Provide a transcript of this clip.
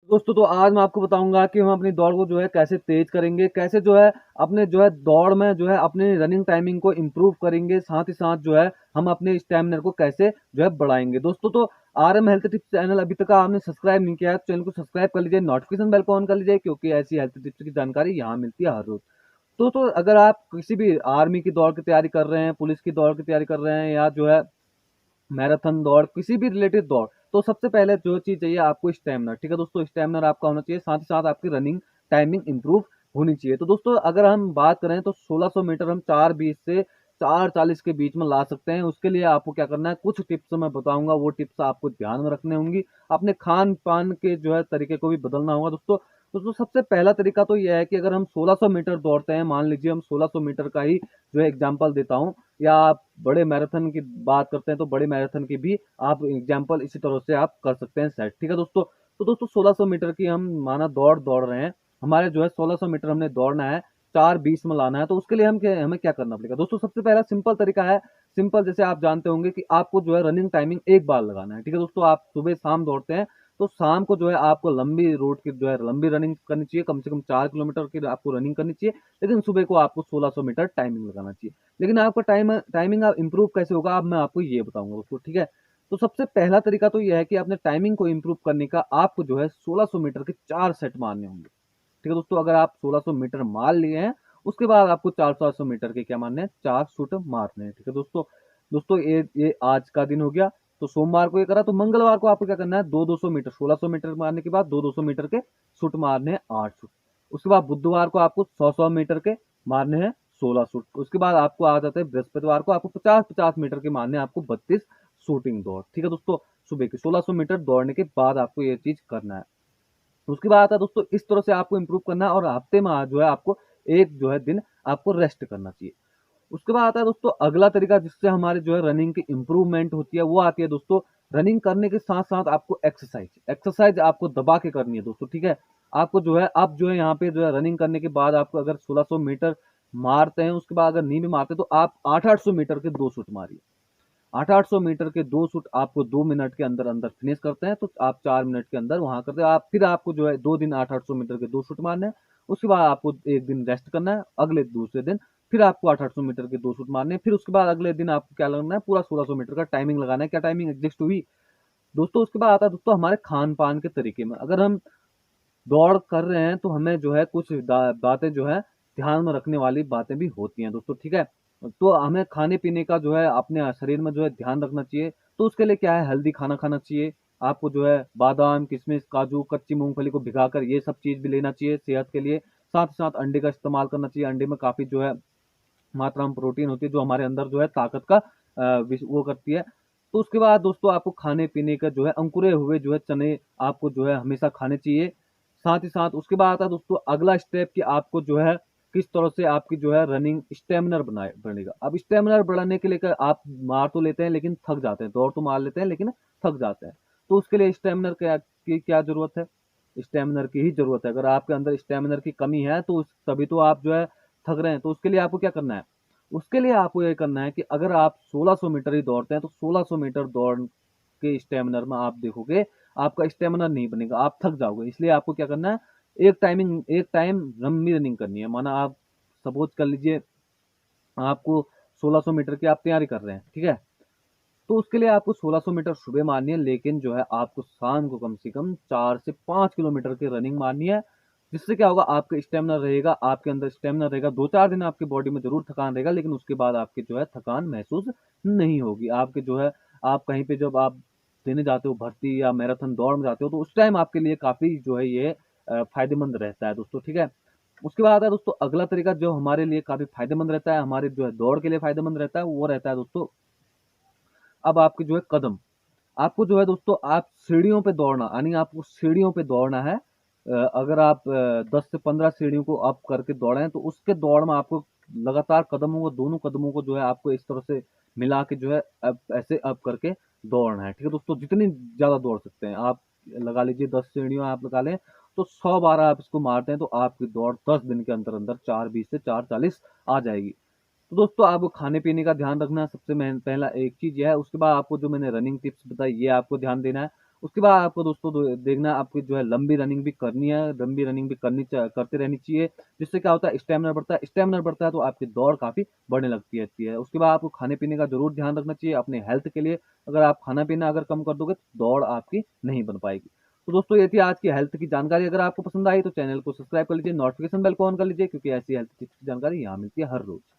दोस्तों तो आज मैं आपको बताऊंगा कि हम अपनी दौड़ को जो है कैसे तेज करेंगे, कैसे जो है अपने जो है दौड़ में जो है अपनी रनिंग टाइमिंग को इम्प्रूव करेंगे, साथ ही साथ जो है हम अपने स्टैमिना को कैसे जो है बढ़ाएंगे। दोस्तों तो आरएम हेल्थ टिप्स चैनल अभी तक आपने सब्सक्राइब नहीं किया है तो चैनल को सब्सक्राइब कर लीजिए, नोटिफिकेशन बेल को ऑन कर लीजिए, क्योंकि ऐसी हेल्थ टिप्स की जानकारी यहाँ मिलती है हर रोज। तो अगर आप किसी भी आर्मी की दौड़ की तैयारी कर रहे हैं, पुलिस की दौड़ की तैयारी कर रहे हैं, या जो है मैराथन दौड़, किसी भी रिलेटेड दौड़, तो सबसे पहले जो चीज चाहिए आपको स्टैमिना। ठीक है दोस्तों, स्टैमिना आपका होना चाहिए, साथ ही साथ आपकी रनिंग टाइमिंग इंप्रूव होनी चाहिए। तो दोस्तों अगर हम बात करें तो 1600 मीटर हम 4:20 से 4:40 के बीच में ला सकते हैं। उसके लिए आपको क्या करना है, कुछ टिप्स मैं बताऊंगा, वो टिप्स आपको ध्यान में रखने होंगी। अपने खान पान के जो है तरीके को भी बदलना होगा दोस्तों। सबसे पहला तरीका तो यह है कि अगर हम 1600 मीटर दौड़ते हैं, मान लीजिए हम 1600 मीटर का ही जो है एग्जाम्पल देता हूँ, या आप बड़े मैराथन की बात करते हैं तो बड़े मैराथन की भी आप एग्जाम्पल इसी तरह से आप कर सकते हैं सेट। ठीक है दोस्तों, तो दोस्तों 1600 मीटर की हम माना दौड़ दौड़ रहे हैं, हमारे जो है 1600 मीटर हमने दौड़ना है, 4:20 में लाना है। तो उसके लिए हमें क्या करना पड़ेगा दोस्तों, सबसे पहला सिंपल तरीका है। सिंपल जैसे आप जानते होंगे कि आपको जो है रनिंग टाइमिंग एक बार लगाना है। ठीक है दोस्तों, आप सुबह शाम दौड़ते हैं तो शाम को जो है आपको लंबी रोड की जो है लंबी रनिंग करनी चाहिए, कम से कम 4 किलोमीटर की आपको रनिंग करनी चाहिए। लेकिन सुबह को आपको 1600 मीटर टाइमिंग लगाना चाहिए। लेकिन आपका टाइमिंग आप इंप्रूव कैसे होगा, अब मैं आपको ये बताऊंगा दोस्तों। ठीक है, तो सबसे पहला तरीका तो ये है कि अपने टाइमिंग को इंप्रूव करने का आपको जो है 1600 मीटर के 4 सेट मारने होंगे। ठीक है दोस्तों, अगर आप 1600 मीटर मार लिए हैं, उसके बाद आपको 400 मीटर के क्या मारने हैं, 4 शूट मारने हैं। ठीक है दोस्तों, दोस्तों ये आज का दिन हो गया। तो सोमवार को ये करा, तो मंगलवार को आपको क्या करना है, 200 200 मीटर, 1600 मीटर मारने के बाद 200 200 मीटर के शूट मारने हैं, 8 शूट। उसके बाद बुधवार को आपको 100 100 मीटर के मारने हैं, 16 शूट। उसके बाद आपको आ जाता है बृहस्पतिवार को, आपको 50 50 मीटर के मारने हैं, आपको 32 शूटिंग दौड़। ठीक है दोस्तों, सुबह के 1600 मीटर दौड़ने के बाद आपको ये चीज करना है। उसके बाद आता है दोस्तों, इस तरह से आपको इंप्रूव करना है, और हफ्ते में जो है आपको एक जो है दिन आपको रेस्ट करना चाहिए। उसके बाद आता है दोस्तों अगला तरीका, जिससे हमारे जो है रनिंग की इंप्रूवमेंट होती है, वो आती है दोस्तों रनिंग करने के साथ साथ आपको एक्सरसाइज। एक्सरसाइज आपको दबा के करनी है दोस्तों। ठीक है, आपको जो है अब जो है यहाँ पे जो है रनिंग करने के बाद आपको अगर 1600 मीटर मारते हैं, उसके बाद अगर नहीं भी मारते तो आप 800 800 मीटर के 2 शूट मारिए। 800 800 मीटर के 2 शूट आपको 2 मिनट के अंदर अंदर फिनिश करते हैं, तो आप 4 मिनट के अंदर वहां करते हैं। आप फिर आपको जो है 2 दिन 800 800 मीटर के 2 शूट मारने हैं। उसके बाद आपको एक दिन रेस्ट करना है, अगले दूसरे दिन फिर आपको 800 800 मीटर के 2 शूट मारने हैं। फिर उसके बाद अगले दिन आपको क्या लगना है, पूरा 1600 मीटर का टाइमिंग लगाना है। क्या टाइमिंग एग्जिस्ट हुई दोस्तों। उसके बाद आता है दोस्तों हमारे खान पान के तरीके में। अगर हम दौड़ कर रहे हैं तो हमें जो है कुछ बातें जो है ध्यान में रखने वाली बातें भी होती हैं दोस्तों। ठीक है, तो हमें खाने पीने का जो है अपने शरीर में जो है ध्यान रखना चाहिए। तो उसके लिए क्या है, हेल्दी खाना खाना चाहिए। आपको जो है बादाम किशमिश काजू कच्ची मूंगफली को भिगाकर ये सब चीज भी लेना चाहिए सेहत के लिए। साथ ही साथ अंडे का इस्तेमाल करना चाहिए। अंडे में काफी जो है मात्रा में प्रोटीन होती है, जो हमारे अंदर जो है ताकत का वो करती है। तो उसके बाद दोस्तों आपको खाने पीने का जो है अंकुरे हुए जो है चने आपको जो है हमेशा खाने चाहिए। साथ ही साथ उसके बाद आता है दोस्तों अगला स्टेप कि आपको जो है किस तरह से आपकी जो है रनिंग स्टेमिनर बनाए बनेगा। अब स्टेमिनर बढ़ाने के लिए आप मार तो लेते हैं लेकिन थक जाते हैं, दौड़ तो मार लेते हैं लेकिन थक जाते हैं। तो उसके लिए स्टेमिनर की क्या जरूरत है, स्टेमिनर की ही जरूरत है। अगर आपके अंदर स्टेमिनर की कमी है तो तभी तो आप जो है थक रहे हैं। तो उसके लिए आपको क्या करना है, उसके लिए आपको ये करना है कि अगर आप 1600 मीटर ही दौड़ते हैं तो 1600 मीटर दौड़ के स्टेमिनर में आप देखोगे आपका स्टेमिना नहीं बनेगा, आप थक जाओगे। इसलिए आपको क्या करना है, एक टाइम लंबी रनिंग करनी है। माना आप सपोज कर लीजिए आपको 1600 मीटर की आप तैयारी कर रहे हैं, ठीक है, तो उसके लिए आपको 1600 मीटर सुबह मारनी है, लेकिन जो है आपको शाम को कम से कम 4 से 5 किलोमीटर की रनिंग मारनी है। जिससे क्या होगा, आपका स्टेमिना रहेगा, आपके अंदर स्टेमिना रहेगा। 2 4 दिन आपकी बॉडी में जरूर थकान रहेगा, लेकिन उसके बाद आपकी जो है थकान महसूस नहीं होगी। आपके जो है आप कहीं पे जब आप देने जाते हो भर्ती या मैराथन दौड़ में जाते हो, तो उस टाइम आपके लिए काफी जो है ये फायदेमंद रहता है दोस्तों। ठीक है, उसके बाद आता है दोस्तों अगला तरीका जो हमारे लिए काफी फायदेमंद रहता है, हमारे जो है दौड़ के लिए फायदेमंद रहता है, वो रहता है दोस्तों अब आपके जो है कदम। आपको जो है दोस्तों आप सीढ़ियों पे दौड़ना, यानी आपको सीढ़ियों पे दौड़ना है। अगर आप 10 से 15 सीढ़ियों को अप करके दौड़े हैं तो उसके दौड़ में आपको लगातार कदमों को, दोनों कदमों को जो है आपको इस तरह से मिला के जो है ऐसे अप करके दौड़ना है। ठीक है दोस्तों, जितनी ज्यादा दौड़ सकते हैं आप लगा लीजिए, 10 सीढ़ियों आप लगा लें तो 100 बार आप इसको मारते हैं तो आपकी दौड़ 10 दिन के अंदर अंदर 4:20 से 4:40 आ जाएगी। तो दोस्तों आपको खाने पीने का ध्यान रखना है, सबसे पहला एक चीज यह है। उसके बाद आपको जो मैंने रनिंग टिप्स बताई ये आपको ध्यान देना है। उसके बाद आपको दोस्तों देखना है, आपकी जो है लंबी रनिंग भी करनी है, लंबी रनिंग भी करते रहनी चाहिए, जिससे क्या होता है स्टेमिना बढ़ता है, स्टेमिना बढ़ता है तो आपकी दौड़ काफ़ी बढ़ने लगती रहती है। उसके बाद आपको खाने-पीने का ज़रूर ध्यान रखना चाहिए अपने हेल्थ के लिए, अगर आप खाना-पीना अगर कम कर दोगे तो दौड़ आपकी नहीं बन पाएगी। तो दोस्तों ये थी आज की हेल्थ की जानकारी, अगर आपको पसंद आई तो चैनल को सब्सक्राइब कर लीजिए, नोटिफिकेशन बेल को ऑन कर लीजिए, क्योंकि ऐसी हेल्थ टिप्स की जानकारी यहाँ मिलती है हर रोज़।